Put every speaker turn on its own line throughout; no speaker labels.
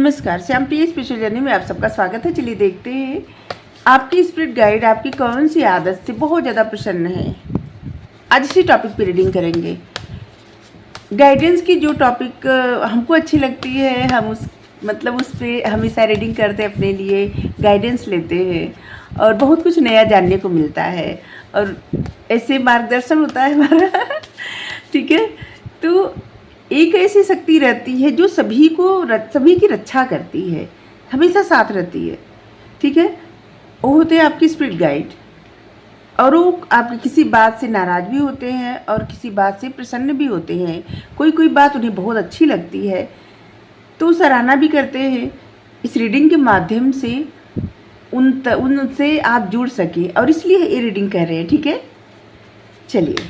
नमस्कार, Shyam P spiritual journey में आप सबका स्वागत है। चलिए देखते हैं आपकी स्पिरिट गाइड आपकी कौन सी आदत से बहुत ज़्यादा प्रसन्न है। आज इसी टॉपिक पे रीडिंग करेंगे। गाइडेंस की जो टॉपिक हमको अच्छी लगती है, हम उस पर हमेशा रीडिंग करते हैं, अपने लिए गाइडेंस लेते हैं और बहुत कुछ नया जानने को मिलता है और ऐसे मार्गदर्शन होता है हमारा। ठीक है, तो एक ऐसी शक्ति रहती है जो सभी की रक्षा करती है, हमेशा साथ रहती है। ठीक है, वो होते हैं आपकी स्पिरिट गाइड और वो आपकी किसी बात से नाराज़ भी होते हैं और किसी बात से प्रसन्न भी होते हैं। कोई बात उन्हें बहुत अच्छी लगती है तो सराहना भी करते हैं। इस रीडिंग के माध्यम से उनसे आप जुड़ सके और इसलिए ये रीडिंग कर रहे हैं। ठीक है, चलिए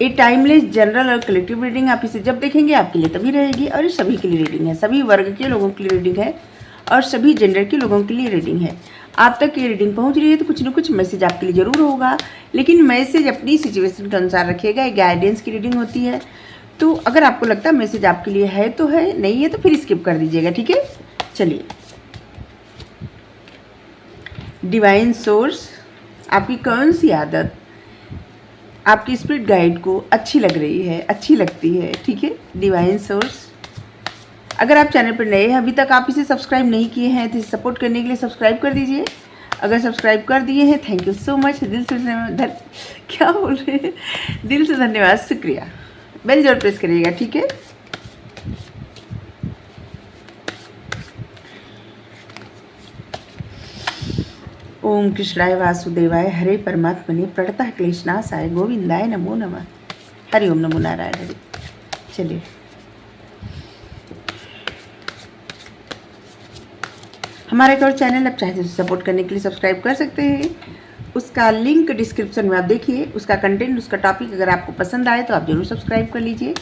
ये टाइमलेस जनरल और कलेक्टिव रीडिंग आप इसे जब देखेंगे आपके लिए तभी रहेगी और ये सभी के लिए रीडिंग है, सभी वर्ग के लोगों के लिए रीडिंग है और सभी जेंडर के लोगों के लिए रीडिंग है। आप तक ये रीडिंग पहुंच रही है तो कुछ न कुछ मैसेज आपके लिए ज़रूर होगा, लेकिन मैसेज अपनी सिचुएशन के अनुसार रखिएगा। ये गाइडेंस की रीडिंग होती है, तो अगर आपको लगता है मैसेज आपके लिए है तो है, नहीं है तो फिर स्किप कर दीजिएगा। ठीक है, चलिए। डिवाइन सोर्स आपकी कौन सी आदत आपकी स्पिरिट गाइड को अच्छी लग रही है, अच्छी लगती है। ठीक है, डिवाइन सोर्स। अगर आप चैनल पर नए हैं, अभी तक आप इसे सब्सक्राइब नहीं किए हैं तो इसे सपोर्ट करने के लिए सब्सक्राइब कर दीजिए। अगर सब्सक्राइब कर दिए हैं, थैंक यू सो मच, दिल से क्या बोल रहे हैं, दिल से धन्यवाद, शुक्रिया। बेल जरूर प्रेस करिएगा। ठीक है, ओम कृष्णाय वासुदेवाय हरे परमात्मने प्रणतः क्लेशनाशाय गोविंदाय नमो नमः। हरि ओम, नमो नारायण हरि। चलिए, हमारा एक और चैनल आप चाहे तो सपोर्ट करने के लिए सब्सक्राइब कर सकते हैं। उसका लिंक डिस्क्रिप्शन में आप देखिए, उसका कंटेंट, उसका टॉपिक अगर आपको पसंद आए तो आप ज़रूर सब्सक्राइब कर लीजिए।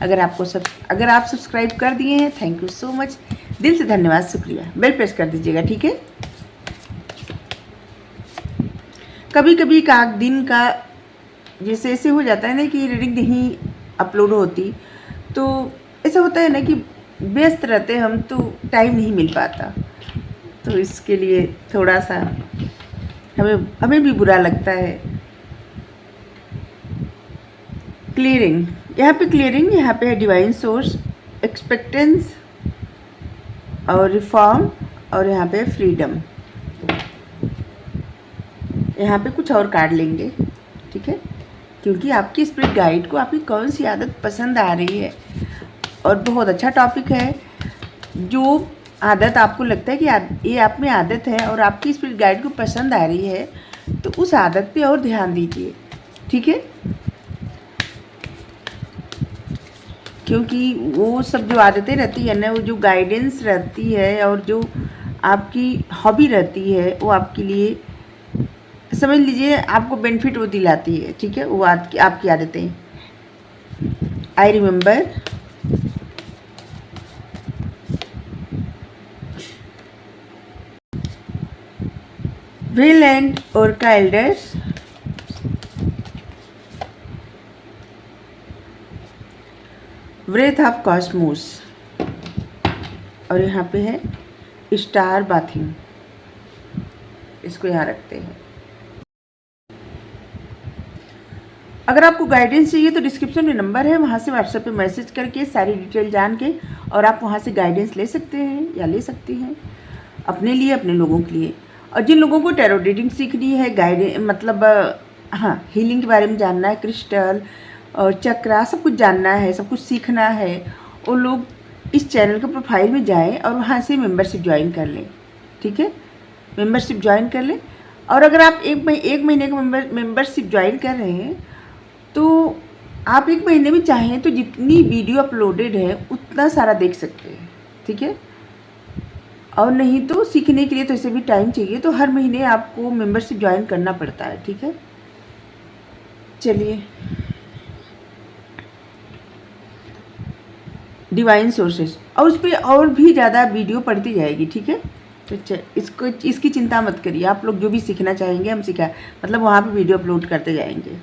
अगर आप सब्सक्राइब कर दिए हैं, थैंक यू सो मच, दिल से धन्यवाद, शुक्रिया। बेल प्रेस कर दीजिएगा। ठीक है, कभी कभी का दिन का जैसे ऐसे हो जाता है ना कि रीडिंग नहीं अपलोड होती, तो ऐसा होता है ना कि व्यस्त रहते हम तो टाइम नहीं मिल पाता, तो इसके लिए थोड़ा सा हमें भी बुरा लगता है। क्लियरिंग, यहाँ पे क्लियरिंग, यहाँ पे है डिवाइन सोर्स, एक्सपेक्टेंस और रिफॉर्म और यहाँ पे फ्रीडम। यहाँ पे कुछ और कार्ड लेंगे। ठीक है, क्योंकि आपकी स्पिरिट गाइड को आपकी कौन सी आदत पसंद आ रही है और बहुत अच्छा टॉपिक है। जो आदत आपको लगता है कि ये आप में आदत है और आपकी स्पिरिट गाइड को पसंद आ रही है, तो उस आदत पे और ध्यान दीजिए। ठीक है, क्योंकि वो सब जो आदतें रहती है ना, वो जो गाइडेंस रहती है और जो आपकी हॉबी रहती है, वो आपके लिए समझ लीजिए आपको बेनिफिट वो दिलाती है। ठीक है, वो आपकी आदतें। I remember Wayland Orca Elders, Wraith of Cosmos और यहाँ पे है स्टार बाथिंग। इसको यहाँ रखते हैं। अगर आपको गाइडेंस चाहिए तो डिस्क्रिप्शन में नंबर है, वहाँ से व्हाट्सएप पे मैसेज करके सारी डिटेल जान के और आप वहाँ से गाइडेंस ले सकते हैं या ले सकती हैं अपने लिए, अपने लोगों के लिए। और जिन लोगों को टैरो रीडिंग सीखनी है, हाँ, हीलिंग के बारे में जानना है, क्रिस्टल और चक्रा सब कुछ जानना है, सब कुछ सीखना है, वो लोग इस चैनल के प्रोफाइल में जाएं और वहाँ से मेंबरशिप ज्वाइन कर लें। ठीक है, मेंबरशिप ज्वाइन कर लें। और अगर आप एक महीने का मेंबरशिप ज्वाइन कर रहे हैं तो आप एक महीने में चाहें तो जितनी वीडियो अपलोडेड है उतना सारा देख सकते हैं। ठीक है, और नहीं तो सीखने के लिए तो ऐसे भी टाइम चाहिए, तो हर महीने आपको मेंबरशिप ज्वाइन करना पड़ता है। ठीक है, चलिए। डिवाइन सोर्सेस और उस पर और भी ज़्यादा वीडियो पढ़ती जाएगी। ठीक है, तो इसकी चिंता मत करिए। आप लोग जो भी सीखना चाहेंगे हम मतलब वहाँ पे वीडियो अपलोड करते जाएंगे।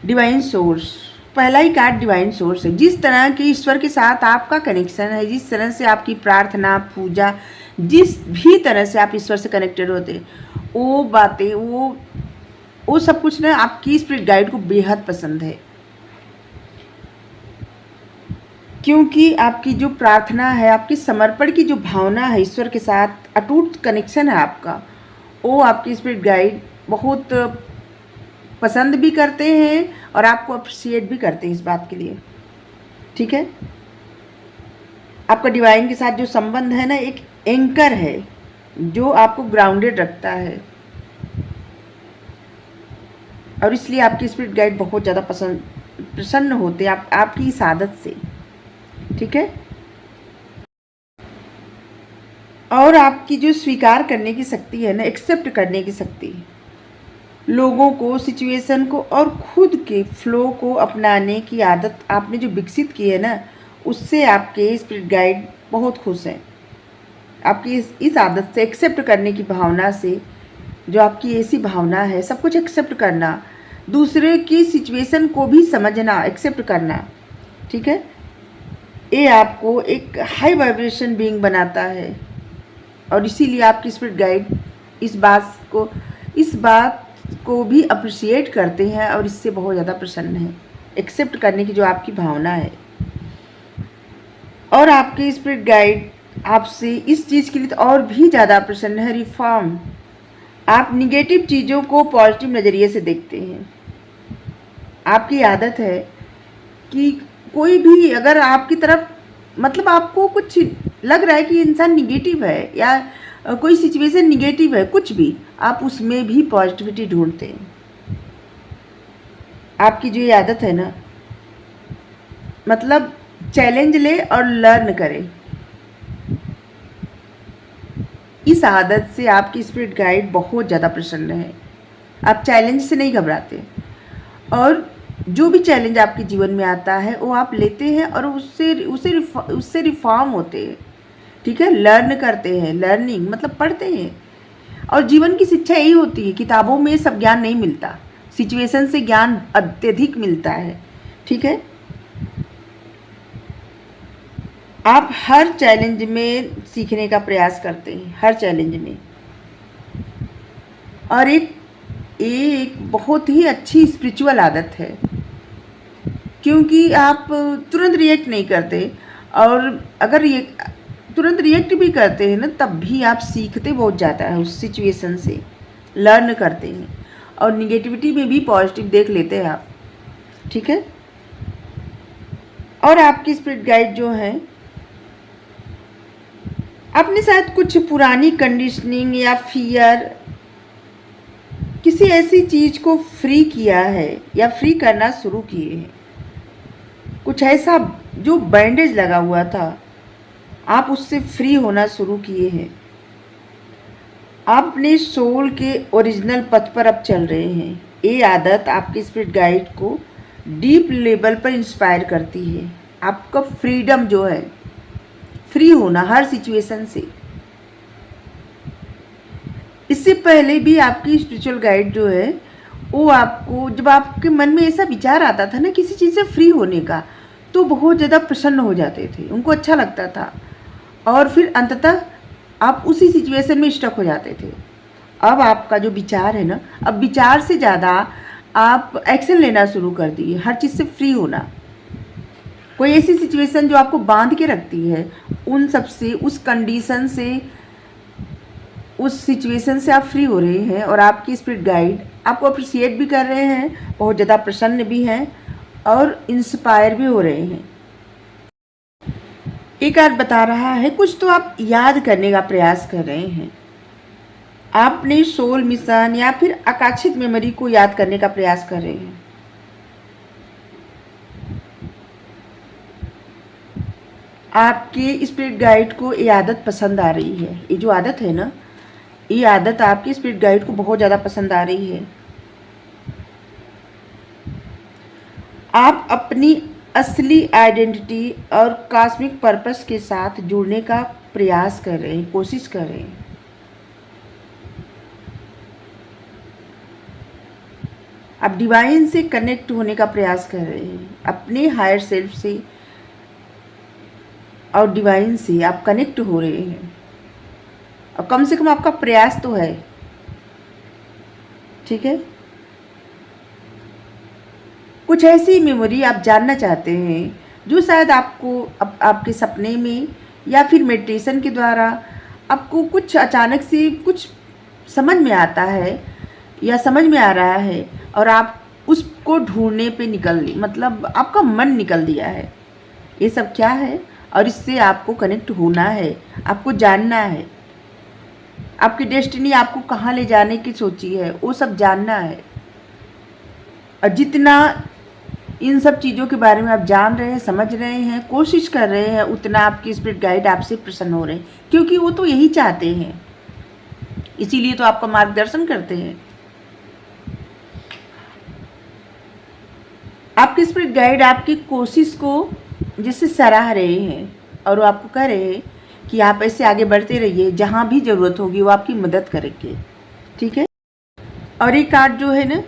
डिवाइन सोर्स, पहला ही कार्ड डिवाइन सोर्स है। जिस तरह के ईश्वर के साथ आपका कनेक्शन है, जिस तरह से आपकी प्रार्थना, पूजा, जिस भी तरह से आप ईश्वर से कनेक्टेड होते हैं, वो बातें, वो सब कुछ ना आपकी स्पिरिट गाइड को बेहद पसंद है। क्योंकि आपकी जो प्रार्थना है, आपकी समर्पण की जो भावना है, ईश्वर के साथ अटूट कनेक्शन है आपका, वो आपकी स्पिरिट गाइड बहुत पसंद भी करते हैं और आपको अप्रिशिएट भी करते हैं इस बात के लिए। ठीक है, आपका डिवाइन के साथ जो संबंध है ना, एक एंकर है जो आपको ग्राउंडेड रखता है, और इसलिए आपकी स्पिरिट गाइड बहुत ज़्यादा प्रसन्न होते हैं आपकी इस आदत से। ठीक है, और आपकी जो स्वीकार करने की शक्ति है ना, एक्सेप्ट करने की शक्ति, लोगों को, सिचुएशन को और खुद के फ्लो को अपनाने की आदत आपने जो विकसित की है ना, उससे आपके स्पिरिट गाइड बहुत खुश हैं। आपकी इस आदत से, एक्सेप्ट करने की भावना से, जो आपकी ऐसी भावना है, सब कुछ एक्सेप्ट करना, दूसरे की सिचुएशन को भी समझना, एक्सेप्ट करना। ठीक है, ये आपको एक हाई वाइब्रेशन बीइंग बनाता है, और इसीलिए आपकी स्पिरिट गाइड इस बात को भी अप्रिशिएट करते हैं और इससे बहुत ज़्यादा प्रसन्न है, एक्सेप्ट करने की जो आपकी भावना है। और आपके स्पिरिट गाइड आपसे इस चीज़ के लिए तो और भी ज़्यादा प्रसन्न है, रिफॉर्म। आप निगेटिव चीज़ों को पॉजिटिव नज़रिए से देखते हैं। आपकी आदत है कि कोई भी अगर आपकी तरफ, मतलब आपको कुछ लग रहा है कि इंसान निगेटिव है या कोई सिचुएशन निगेटिव है, कुछ भी, आप उसमें भी पॉजिटिविटी ढूंढते हैं। आपकी जो ये आदत है ना, मतलब चैलेंज ले और लर्न करे, इस आदत से आपकी स्पिरिट गाइड बहुत ज़्यादा प्रसन्न है। आप चैलेंज से नहीं घबराते, और जो भी चैलेंज आपके जीवन में आता है वो आप लेते हैं और उससे रिफॉर्म होते हैं। ठीक है, लर्न करते हैं, लर्निंग मतलब पढ़ते हैं। और जीवन की शिक्षा यही होती है, किताबों में सब ज्ञान नहीं मिलता, सिचुएशन से ज्ञान अत्यधिक मिलता है। ठीक है, आप हर चैलेंज में सीखने का प्रयास करते हैं, हर चैलेंज में। और एक बहुत ही अच्छी स्पिरिचुअल आदत है, क्योंकि आप तुरंत रिएक्ट नहीं करते, और अगर तुरंत रिएक्ट भी करते हैं ना, तब भी आप सीखते बहुत ज़्यादा है उस सिचुएशन से, लर्न करते हैं, और निगेटिविटी में भी पॉजिटिव देख लेते हैं आप। ठीक है, और आपकी स्पिरिट गाइड जो है, आपने शायद कुछ पुरानी कंडीशनिंग या फियर, किसी ऐसी चीज़ को फ्री किया है या फ्री करना शुरू किए हैं। कुछ ऐसा जो बैंडेज लगा हुआ था, आप उससे फ्री होना शुरू किए हैं। आप अपने सोल के ओरिजिनल पथ पर अब चल रहे हैं। ये आदत आपके स्पिरिट गाइड को डीप लेवल पर इंस्पायर करती है। आपका फ्रीडम जो है, फ्री होना हर सिचुएशन से। इससे पहले भी आपकी स्पिरिचुअल गाइड जो है, वो आपको, जब आपके मन में ऐसा विचार आता था ना किसी चीज़ से फ्री होने का, तो बहुत ज़्यादा प्रसन्न हो जाते थे, उनको अच्छा लगता था, और फिर अंततः आप उसी सिचुएशन में स्टक हो जाते थे। अब आपका जो विचार है ना, अब विचार से ज़्यादा आप एक्शन लेना शुरू कर दिए, हर चीज़ से फ्री होना। कोई ऐसी सिचुएशन जो आपको बांध के रखती है, उन सब से, उस कंडीशन से, उस सिचुएशन से आप फ्री हो रहे हैं, और आपकी स्पिरिट गाइड आपको अप्रिशिएट भी कर रहे हैं, बहुत ज़्यादा प्रसन्न भी हैं और इंस्पायर भी हो रहे हैं। एक बात बता रहा है, कुछ तो आप याद करने का प्रयास कर रहे हैं। आप अपने सोल मिशन या फिर आकाशिक मेमोरी को याद करने का प्रयास कर रहे हैं। आपके स्पिरिट गाइड को ये आदत पसंद आ रही है। ये जो आदत है ना, ये आदत आपकी स्पिरिट गाइड को बहुत ज़्यादा पसंद आ रही है। आप अपनी असली आइडेंटिटी और कॉस्मिक पर्पस के साथ जुड़ने का प्रयास कर रहे हैं, कोशिश कर रहे हैं। आप डिवाइन से कनेक्ट होने का प्रयास कर रहे हैं, अपने हायर सेल्फ से और डिवाइन से आप कनेक्ट हो रहे हैं, और कम से कम आपका प्रयास तो है। ठीक है, कुछ ऐसी मेमोरी आप जानना चाहते हैं जो शायद आपको आपके सपने में या फिर मेडिटेशन के द्वारा आपको कुछ अचानक से कुछ समझ में आता है या समझ में आ रहा है, और आप उसको ढूंढने पे मतलब आपका मन निकल दिया है। ये सब क्या है, और इससे आपको कनेक्ट होना है, आपको जानना है, आपकी डेस्टिनी आपको कहाँ ले जाने की सोची है वो सब जानना है। और जितना इन सब चीज़ों के बारे में आप जान रहे हैं, समझ रहे हैं, कोशिश कर रहे हैं, उतना आपकी स्पिरिट गाइड आपसे प्रसन्न हो रहे हैं, क्योंकि वो तो यही चाहते हैं, इसीलिए तो आपका मार्गदर्शन करते हैं। आपके स्पिरिट गाइड आपकी कोशिश को जिससे सराह रहे हैं, और वो आपको कह रहे हैं कि आप ऐसे आगे बढ़ते रहिए, जहाँ भी ज़रूरत होगी वो आपकी मदद करेंगे। ठीक है, और ये कार्ड जो है ना,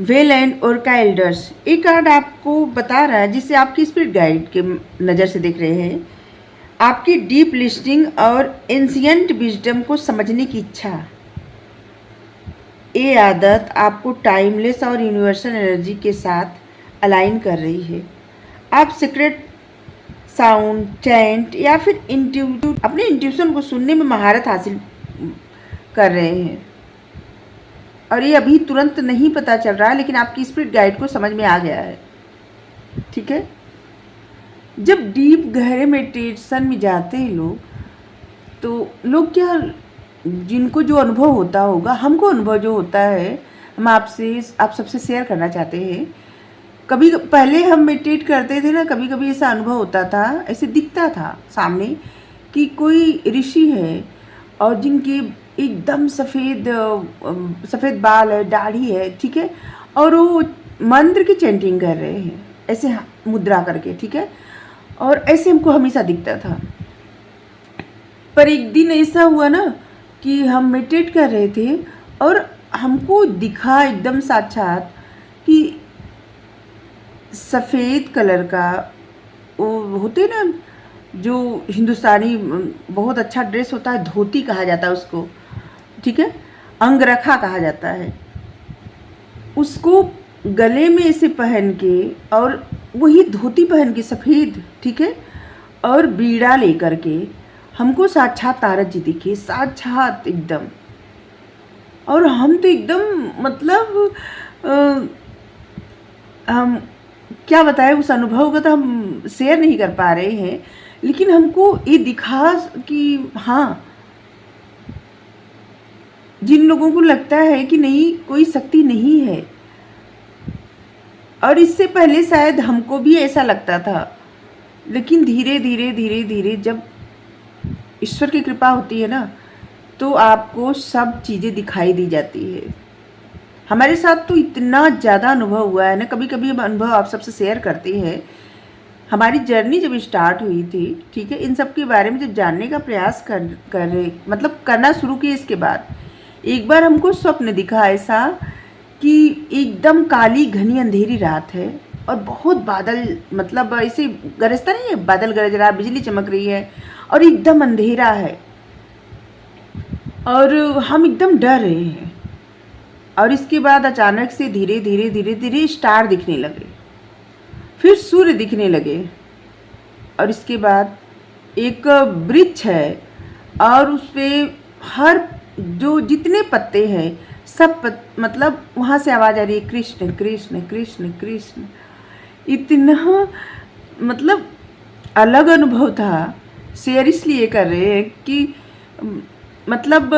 वेल एंड ओरका एल्डर्स, ये कार्ड आपको बता रहा है, जिससे आपकी स्पिरिट गाइड के नज़र से देख रहे हैं, आपकी डीप लिस्निंग और एंशिएंट विजडम को समझने की इच्छा। ये आदत आपको टाइमलेस और यूनिवर्सल एनर्जी के साथ अलाइन कर रही है। आप सीक्रेट साउंड, चैंट या फिर अपने इंट्यूशन को सुनने में महारत हासिल कर रहे हैं, और ये अभी तुरंत नहीं पता चल रहा है, लेकिन आपकी स्पिरिट गाइड को समझ में आ गया है। ठीक है, जब डीप गहरे मेडिटेशन में जाते हैं लोग, तो लोग क्या, जिनको जो अनुभव होता होगा, हमको अनुभव जो होता है, हम आप सबसे शेयर करना चाहते हैं। कभी पहले हम मेडिटेट करते थे ना, कभी कभी ऐसा अनुभव होता था, ऐसे दिखता था सामने कि कोई ऋषि है और जिनके एकदम सफ़ेद बाल है, दाढ़ी है, ठीक है, और वो मंत्र की चैंटिंग कर रहे हैं ऐसे मुद्रा करके। ठीक है, और ऐसे हमको हमेशा दिखता था। पर एक दिन ऐसा हुआ ना कि हम मेडिटेट कर रहे थे और हमको दिखा एकदम साक्षात कि सफ़ेद कलर का, वो होते ना जो हिंदुस्तानी बहुत अच्छा ड्रेस होता है, धोती कहा जाता है उसको, ठीक है, अंगरखा कहा जाता है, उसको गले में ऐसे पहन के, और वही धोती पहन के सफ़ेद, ठीक है, और बीड़ा लेकर के हमको साक्षात नारद जी दिखे, साक्षात एकदम। और हम तो एकदम मतलब हम क्या बताएं, उस अनुभव का तो हम शेयर नहीं कर पा रहे हैं, लेकिन हमको ये दिखा कि हाँ, जिन लोगों को लगता है कि नहीं कोई शक्ति नहीं है, और इससे पहले शायद हमको भी ऐसा लगता था, लेकिन धीरे धीरे धीरे धीरे जब ईश्वर की कृपा होती है ना, तो आपको सब चीज़ें दिखाई दी जाती है। हमारे साथ तो इतना ज़्यादा अनुभव हुआ है ना, कभी कभी हम अनुभव आप सबसे शेयर करते हैं। हमारी जर्नी जब स्टार्ट हुई थी, ठीक है, इन सब के बारे में जब जानने का प्रयास मतलब करना शुरू किए, इसके बाद एक बार हमको स्वप्न दिखा ऐसा कि एकदम काली घनी अंधेरी रात है और बहुत बादल, मतलब ऐसे गरजता नहीं है, बादल गरज रहा, बिजली चमक रही है और एकदम अंधेरा है, और हम एकदम डर रहे हैं। और इसके बाद अचानक से धीरे धीरे धीरे धीरे स्टार दिखने लगे, फिर सूर्य दिखने लगे, और इसके बाद एक वृक्ष है और उस पर हर जो जितने पत्ते हैं सब मतलब वहाँ से आवाज़ आ रही है, कृष्ण कृष्ण कृष्ण कृष्ण। इतना मतलब अलग अनुभव था, शेयर इसलिए कर रहे हैं कि मतलब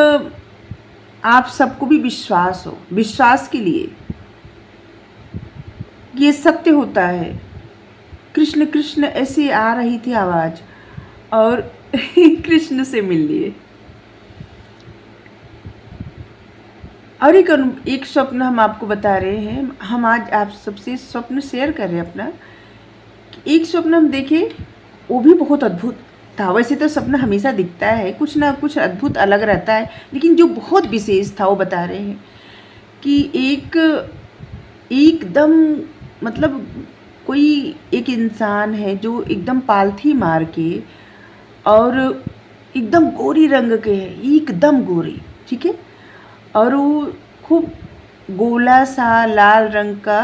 आप सबको भी विश्वास हो, विश्वास के लिए ये सत्य होता है। कृष्ण कृष्ण ऐसे आ रही थी आवाज़, और कृष्ण से मिल लिए। और एक स्वप्न हम आपको बता रहे हैं, हम आज आप सबसे स्वप्न शेयर कर रहे हैं अपना। एक स्वप्न हम देखे, वो भी बहुत अद्भुत, था। वैसे तो सपना हमेशा दिखता है, कुछ ना कुछ अद्भुत अलग रहता है, लेकिन जो बहुत विशेष था वो बता रहे हैं कि एकदम मतलब कोई एक इंसान है जो एकदम पालथी मार के और एकदम गोरी रंग के है, एकदम गोरी, ठीक है, और वो खूब गोला सा लाल रंग का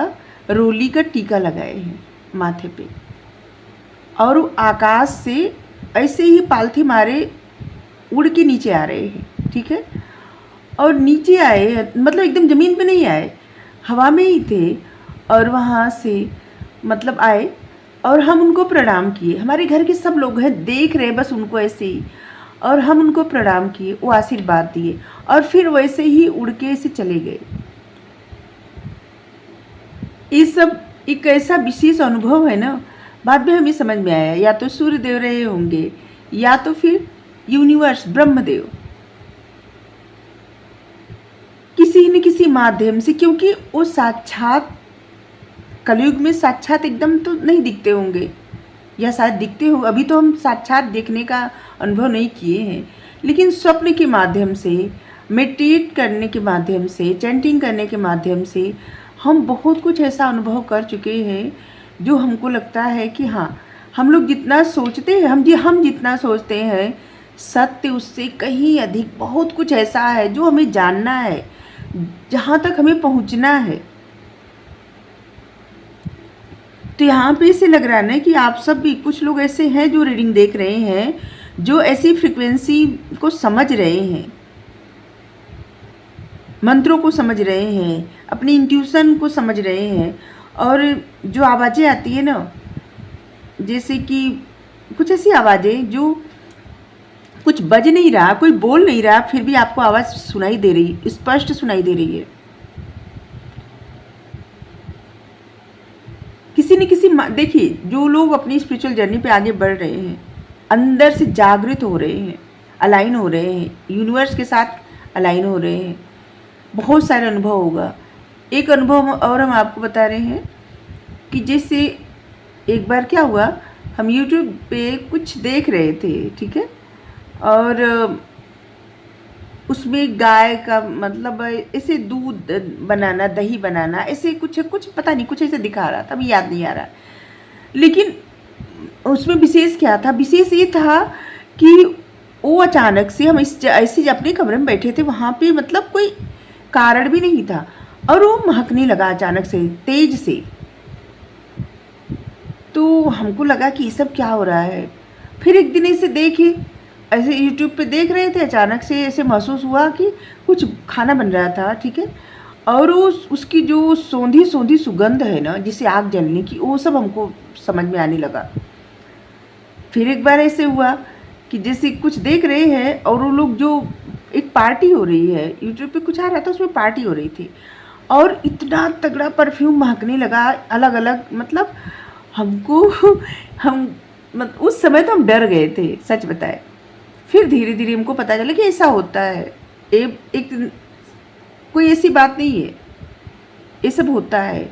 रोली का टीका लगाए हैं माथे पे, और वो आकाश से ऐसे ही पालथी मारे उड़ के नीचे आ रहे हैं, ठीक है। और नीचे आए मतलब एकदम ज़मीन पे नहीं आए, हवा में ही थे, और वहाँ से मतलब आए और हम उनको प्रणाम किए। हमारे घर के सब लोग हैं देख रहे बस उनको ऐसे ही, और हम उनको प्रणाम किए, वो आशीर्वाद दिए और फिर वैसे ही उड़ के ऐसे चले गए। ये सब एक ऐसा विशेष अनुभव है ना, बाद में हमें समझ में आया या तो सूर्य देव रहे होंगे या तो फिर यूनिवर्स ब्रह्मदेव किसी न किसी माध्यम से, क्योंकि वो साक्षात कलयुग में साक्षात एकदम तो नहीं दिखते होंगे, या शायद दिखते हो, अभी तो हम साक्षात देखने का अनुभव नहीं किए हैं, लेकिन स्वप्न के माध्यम से, मेडिटेट करने के माध्यम से, चैंटिंग करने के माध्यम से हम बहुत कुछ ऐसा अनुभव कर चुके हैं जो हमको लगता है कि हाँ, हम लोग जितना सोचते हैं, हम जितना सोचते हैं सत्य उससे कहीं अधिक बहुत कुछ ऐसा है जो हमें जानना है, जहाँ तक हमें पहुँचना है। तो यहाँ पे ऐसे लग रहा है ना कि आप सब भी कुछ लोग ऐसे हैं जो रीडिंग देख रहे हैं, जो ऐसी फ्रिक्वेंसी को समझ रहे हैं, मंत्रों को समझ रहे हैं, अपनी इंट्यूशन को समझ रहे हैं, और जो आवाज़ें आती है ना, जैसे कि कुछ ऐसी आवाज़ें जो कुछ बज नहीं रहा, कोई बोल नहीं रहा, फिर भी आपको आवाज़ सुनाई दे रही, स्पष्ट सुनाई दे रही है। किसी न किसी देखिए, जो लोग अपनी स्पिरिचुअल जर्नी पे आगे बढ़ रहे हैं, अंदर से जागृत हो रहे हैं, अलाइन हो रहे हैं, यूनिवर्स के साथ अलाइन हो रहे हैं, बहुत सारे अनुभव होगा। एक अनुभव और हम आपको बता रहे हैं कि जैसे एक बार क्या हुआ, हम यूट्यूब पे कुछ देख रहे थे, ठीक है, और उसमें गाय का मतलब ऐसे दूध बनाना, दही बनाना, ऐसे कुछ पता नहीं, कुछ ऐसे दिखा रहा था, अभी याद नहीं आ रहा, लेकिन उसमें विशेष क्या था, विशेष ये था कि वो अचानक से हम ऐसे अपने कमरे में बैठे थे, वहाँ पे मतलब कोई कारण भी नहीं था, और वो महकने लगा अचानक से तेज से। तो हमको लगा कि ये सब क्या हो रहा है। फिर एक दिन ऐसे देखे, ऐसे यूट्यूब पे देख रहे थे, अचानक से ऐसे महसूस हुआ कि कुछ खाना बन रहा था, ठीक है, और उसकी जो सौंधी सौंधी सुगंध है ना, जिसे आग जलने की, वो सब हमको समझ में आने लगा। फिर एक बार ऐसे हुआ कि जैसे कुछ देख रहे हैं और वो लोग, जो एक पार्टी हो रही है, यूट्यूब पे कुछ आ रहा था, उसमें पार्टी हो रही थी, और इतना तगड़ा परफ्यूम महकने लगा अलग अलग, मतलब हमको उस समय तो हम डर गए थे, सच बताए। फिर धीरे धीरे हमको पता चला कि ऐसा होता है, एक कोई ऐसी बात नहीं है, ये सब होता है।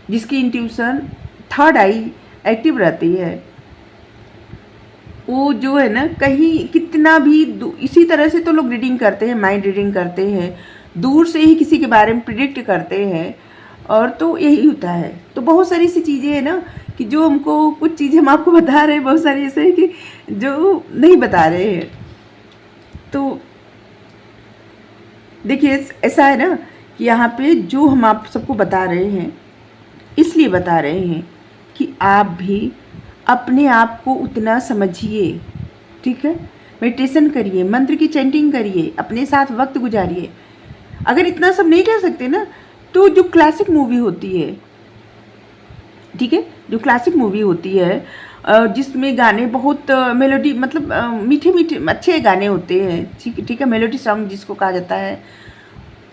जिसकी इंट्यूशन थर्ड आई एक्टिव रहती है, वो जो है ना, कहीं कितना भी इसी तरह से तो लोग रीडिंग करते हैं, माइंड रीडिंग करते हैं, दूर से ही किसी के बारे में प्रिडिक्ट करते हैं, और तो यही होता है। तो बहुत सारी सी चीज़ें हैं ना कि जो हमको, कुछ चीज़ें हम आपको बता रहे हैं, बहुत सारी ऐसे है कि जो नहीं बता रहे हैं। तो देखिए, ऐसा है ना कि यहाँ पे जो हम आप सबको बता रहे हैं, इसलिए बता रहे हैं कि आप भी अपने आप को उतना समझिए, ठीक है, मेडिटेशन करिए, मंत्र की चैंटिंग करिए, अपने साथ वक्त गुजारिए। अगर इतना सब नहीं कर सकते ना, तो जो क्लासिक मूवी होती है, ठीक है, जो क्लासिक मूवी होती है जिसमें गाने बहुत मेलोडी, मतलब मीठे मीठे अच्छे गाने होते हैं, ठीक है, मेलोडी सॉन्ग जिसको कहा जाता है,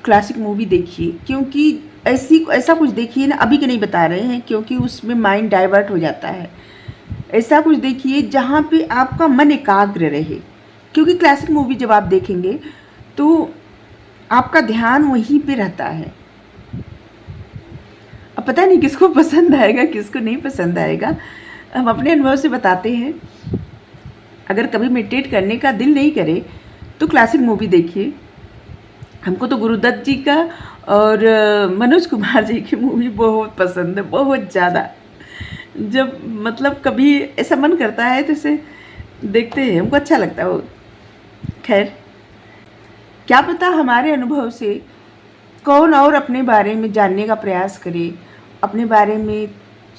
क्लासिक मूवी देखिए। क्योंकि ऐसा कुछ देखिए ना, अभी के नहीं बता रहे हैं, क्योंकि उसमें माइंड डाइवर्ट हो जाता है। ऐसा कुछ देखिए जहाँ पे आपका मन एकाग्र रहे, क्योंकि क्लासिक मूवी जब आप देखेंगे तो आपका ध्यान वहीं पे रहता है। अब पता नहीं किसको पसंद आएगा, किसको नहीं पसंद आएगा, हम अपने अनुभव से बताते हैं। अगर कभी मेडिटेट करने का दिल नहीं करे तो क्लासिक मूवी देखिए। हमको तो गुरुदत्त जी का और मनोज कुमार जी की मूवी बहुत पसंद है, बहुत ज़्यादा। जब मतलब कभी ऐसा मन करता है तो इसे देखते हैं, हमको अच्छा लगता है वो। खैर, क्या पता हमारे अनुभव से कौन और अपने बारे में जानने का प्रयास करे, अपने बारे में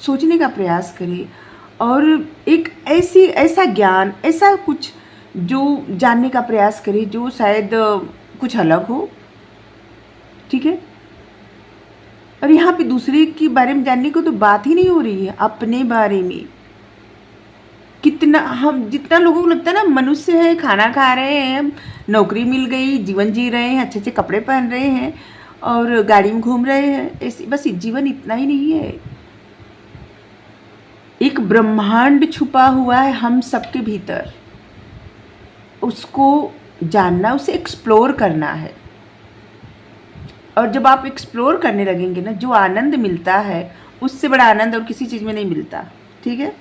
सोचने का प्रयास करे और एक ऐसा ज्ञान, ऐसा कुछ जो जानने का प्रयास करे जो शायद कुछ अलग हो। ठीक है। और यहाँ पे दूसरे के बारे में जानने को तो बात ही नहीं हो रही है, अपने बारे में। कितना हम, जितना लोगों को लगता है ना मनुष्य है, खाना खा रहे हैं, नौकरी मिल गई, जीवन जी रहे हैं, अच्छे अच्छे कपड़े पहन रहे हैं और गाड़ी में घूम रहे हैं, ऐसे बस जीवन इतना ही नहीं है। एक ब्रह्मांड छुपा हुआ है हम सबके भीतर, उसको जानना, उसे एक्सप्लोर करना है। और जब आप एक्सप्लोर करने लगेंगे ना, जो आनंद मिलता है उससे बड़ा आनंद और किसी चीज़ में नहीं मिलता। ठीक है।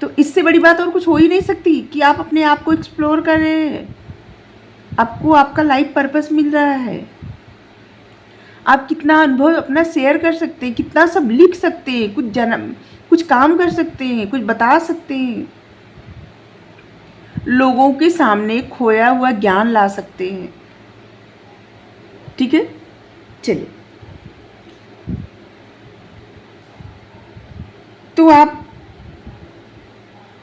तो इससे बड़ी बात और कुछ हो ही नहीं सकती कि आप अपने आप को एक्सप्लोर कर रहे हैं, आपको आपका लाइफ पर्पस मिल रहा है, आप कितना अनुभव अपना शेयर कर सकते हैं, कितना सब लिख सकते हैं, कुछ काम कर सकते हैं, कुछ बता सकते हैं, लोगों के सामने खोया हुआ ज्ञान ला सकते हैं। ठीक है। चलिए, तो आप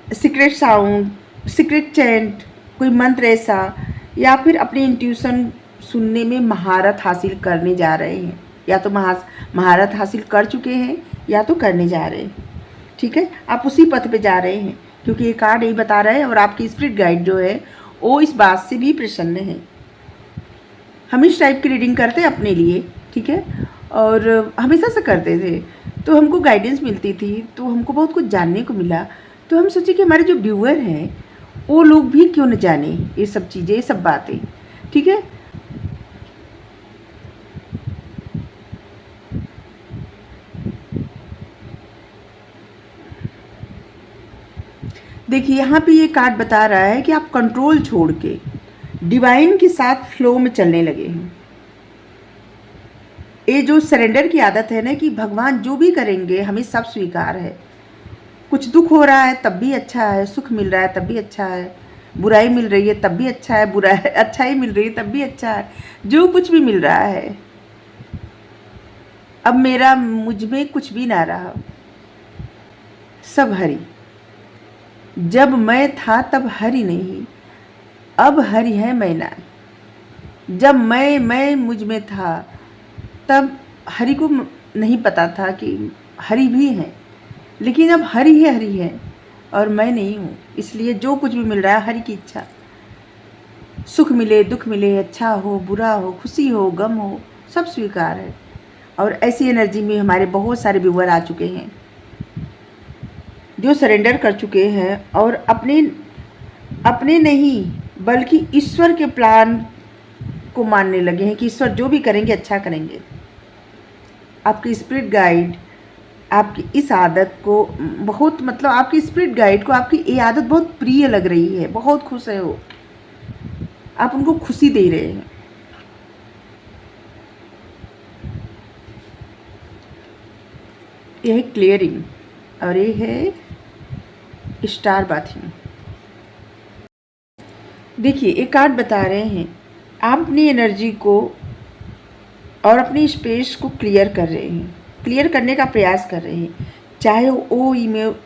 सीक्रेट साउंड, सीक्रेट चैंट, कोई मंत्र ऐसा, या फिर अपनी इंट्यूशन सुनने में महारत हासिल करने जा रहे हैं, या तो महारत हासिल कर चुके हैं या तो करने जा रहे हैं। ठीक है। आप उसी पथ पे जा रहे हैं क्योंकि ये कार्ड यही बता रहा है और आपकी स्पिरिट गाइड जो है वो इस बात से भी प्रसन्न है। हम इस टाइप की रीडिंग करते हैं अपने लिए। ठीक है। और हमेशा से करते थे तो हमको गाइडेंस मिलती थी, तो हमको बहुत कुछ जानने को मिला। तो हम सोचे कि हमारे जो व्यूअर हैं वो लोग भी क्यों न जाने ये सब चीज़ें, ये सब बातें। ठीक है। देखिए, यहाँ पे ये कार्ड बता रहा है कि आप कंट्रोल छोड़ के डिवाइन के साथ फ्लो में चलने लगे हैं। ये जो सरेंडर की आदत है ना कि भगवान जो भी करेंगे हमें सब स्वीकार है। कुछ दुख हो रहा है तब भी अच्छा है, सुख मिल रहा है तब भी अच्छा है, बुराई मिल रही है तब भी अच्छा है, अच्छाई मिल रही है तब भी अच्छा है, जो कुछ भी मिल रहा है। अब मेरा मुझ में कुछ भी ना रहा, सब हरि। जब मैं था तब हरि नहीं, अब हरि है मैं ना। जब मैं मुझ में था तब हरि को नहीं पता था कि हरि भी है, लेकिन अब हरि है और मैं नहीं हूँ। इसलिए जो कुछ भी मिल रहा है हरि की इच्छा, सुख मिले दुख मिले, अच्छा हो बुरा हो, खुशी हो गम हो, सब स्वीकार है। और ऐसी एनर्जी में हमारे बहुत सारे व्यूअर आ चुके हैं जो सरेंडर कर चुके हैं और अपने नहीं बल्कि ईश्वर के प्लान को मानने लगे हैं कि ईश्वर जो भी करेंगे अच्छा करेंगे। आपकी स्पिरिट गाइड आपकी इस आदत को बहुत, मतलब आपकी स्पिरिट गाइड को आपकी ये आदत बहुत प्रिय लग रही है, बहुत खुश है वो, आप उनको खुशी दे रहे हैं। यह है क्लियरिंग और ये है स्टार बाथिंग। देखिए, एक कार्ड बता रहे हैं आप अपनी एनर्जी को और अपनी स्पेस को क्लियर कर रहे हैं, क्लियर करने का प्रयास कर रहे हैं, चाहे वो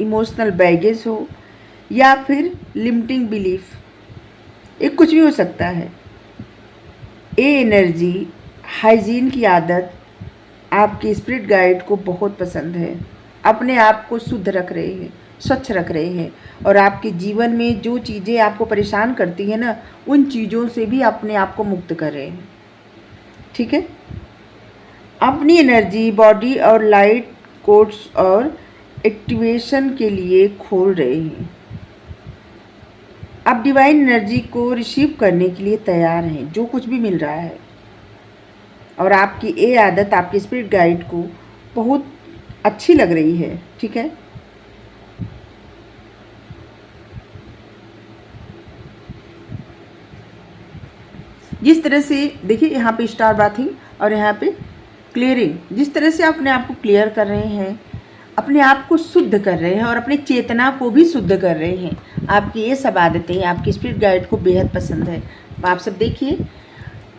इमोशनल बैगेज हो या फिर लिमिटिंग बिलीफ, ये कुछ भी हो सकता है। ये एनर्जी हाइजीन की आदत आपकी स्पिरिट गाइड को बहुत पसंद है। अपने आप को शुद्ध रख रहे हैं, स्वच्छ रख रहे हैं और आपके जीवन में जो चीज़ें आपको परेशान करती हैं ना, उन चीज़ों से भी अपने आप को मुक्त कर रहे हैं। ठीक है। अपनी एनर्जी बॉडी और लाइट कोड्स और एक्टिवेशन के लिए खोल रहे हैं। आप डिवाइन एनर्जी को रिसीव करने के लिए तैयार हैं, जो कुछ भी मिल रहा है। और आपकी ये आदत आपकी स्पिरिट गाइड को बहुत अच्छी लग रही है। ठीक है। इस तरह से देखिए, यहाँ पे स्टार बाथिंग और यहाँ पे क्लियरिंग, जिस तरह से अपने आप को क्लियर कर रहे हैं, अपने आप को शुद्ध कर रहे हैं और अपनी चेतना को भी शुद्ध कर रहे हैं। आपकी ये सब आदतें आपकी स्पिरिट गाइड को बेहद पसंद है। आप सब देखिए,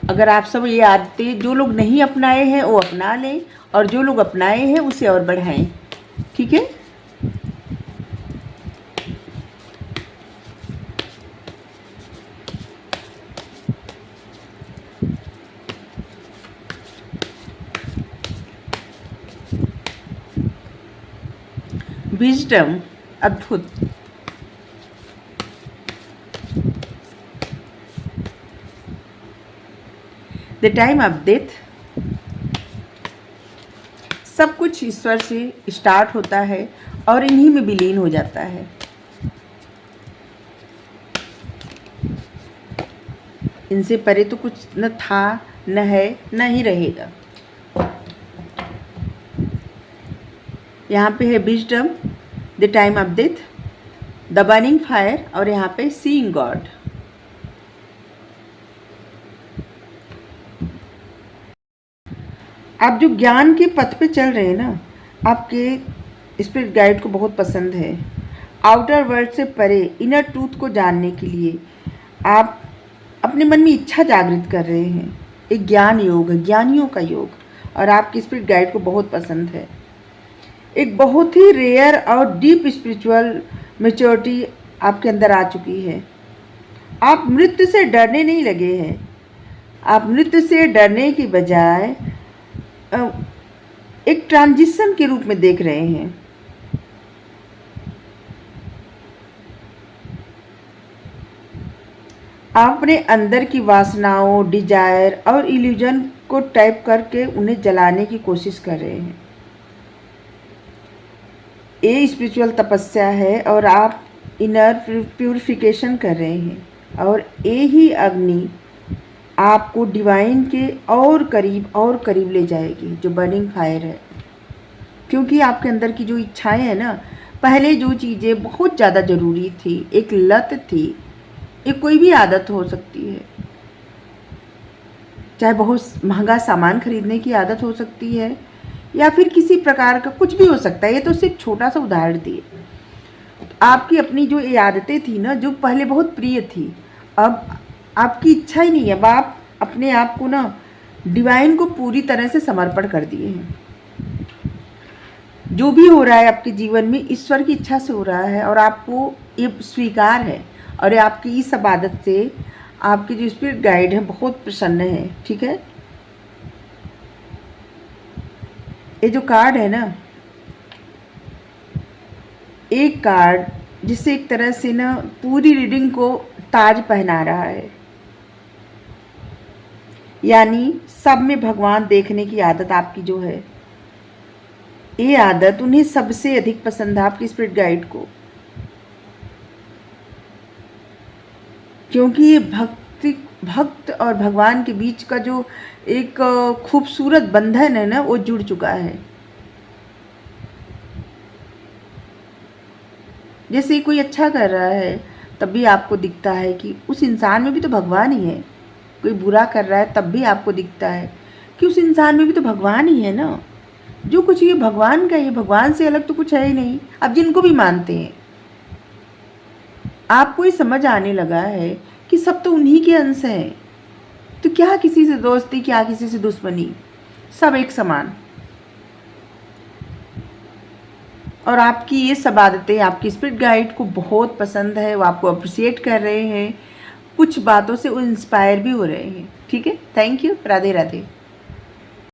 अगर आप सब ये आदतें जो लोग नहीं अपनाए हैं वो अपना लें, और जो लोग अपनाए हैं उसे और बढ़ाएं। ठीक है। विजडम, अद्भुत। द टाइम ऑफ डेथ, सब कुछ ईश्वर से स्टार्ट होता है और इन्हीं में विलीन हो जाता है। इनसे परे तो कुछ न था, न है, न ही रहेगा। यहाँ पे है wisdom, the time of death, the burning fire, और यहाँ पे सीइंग गॉड। आप जो ज्ञान के पथ पे चल रहे हैं ना, आपके स्पिरिट गाइड को बहुत पसंद है। आउटर वर्ल्ड से परे इनर ट्रूथ को जानने के लिए आप अपने मन में इच्छा जागृत कर रहे हैं। एक ज्ञान योग है, ज्ञानियों का योग, और आपकी स्पिरिट गाइड को बहुत पसंद है। एक बहुत ही रेयर और डीप स्पिरिचुअल मैच्योरिटी आपके अंदर आ चुकी है। आप मृत्यु से डरने नहीं लगे हैं। आप मृत्यु से डरने की बजाय एक ट्रांजिशन के रूप में देख रहे हैं। आप अपने अंदर की वासनाओं, डिजायर और इल्यूजन को टैप करके उन्हें जलाने की कोशिश कर रहे हैं। ये स्पिरिचुअल तपस्या है और आप इनर प्यूरिफिकेशन कर रहे हैं, और ये ही अग्नि आपको डिवाइन के और करीब ले जाएगी, जो बर्निंग फायर है। क्योंकि आपके अंदर की जो इच्छाएं हैं ना, पहले जो चीज़ें बहुत ज़्यादा ज़रूरी थी, एक लत थी, एक कोई भी आदत हो सकती है, चाहे बहुत महंगा सामान खरीदने की आदत हो सकती है, या फिर किसी प्रकार का कुछ भी हो सकता है। ये तो सिर्फ छोटा सा उदाहरण दिए। आपकी अपनी जो ये आदतें थी ना, जो पहले बहुत प्रिय थी, अब आपकी इच्छा ही नहीं है। अब आप अपने आप को ना डिवाइन को पूरी तरह से समर्पण कर दिए हैं। जो भी हो रहा है आपके जीवन में ईश्वर की इच्छा से हो रहा है, और आपको ये स्वीकार है, और ये आपकी इस सब आदत से आपकी जो स्पिरिट गाइड है बहुत प्रसन्न है। ठीक है। ये जो कार्ड है ना, एक कार्ड जिससे एक तरह से ना पूरी रीडिंग को ताज पहना रहा है, यानी सब में भगवान देखने की आदत आपकी जो है, ये आदत उन्हें सबसे अधिक पसंद है, आपकी स्पिरिट गाइड को। क्योंकि ये भक्त और भगवान के बीच का जो एक खूबसूरत बंधन है ना, वो जुड़ चुका है। जैसे कोई अच्छा कर रहा है, तब भी आपको दिखता है कि उस इंसान में भी तो भगवान ही है। कोई बुरा कर रहा है, तब भी आपको दिखता है कि उस इंसान में भी तो भगवान ही है ना। जो कुछ ये भगवान का है, भगवान से अलग तो कुछ है ही नहीं। आप जिनको भी मानते हैं, आपको ये समझ आने लगा है कि सब तो उन्हीं के अंश हैं। तो क्या किसी से दोस्ती, क्या किसी से दुश्मनी, सब एक समान। और आपकी ये सब आदतें आपकी स्पिरिट गाइड को बहुत पसंद है। वो आपको अप्रिशिएट कर रहे हैं, कुछ बातों से वो इंस्पायर भी हो रहे हैं। ठीक है। Thank you. राधे राधे।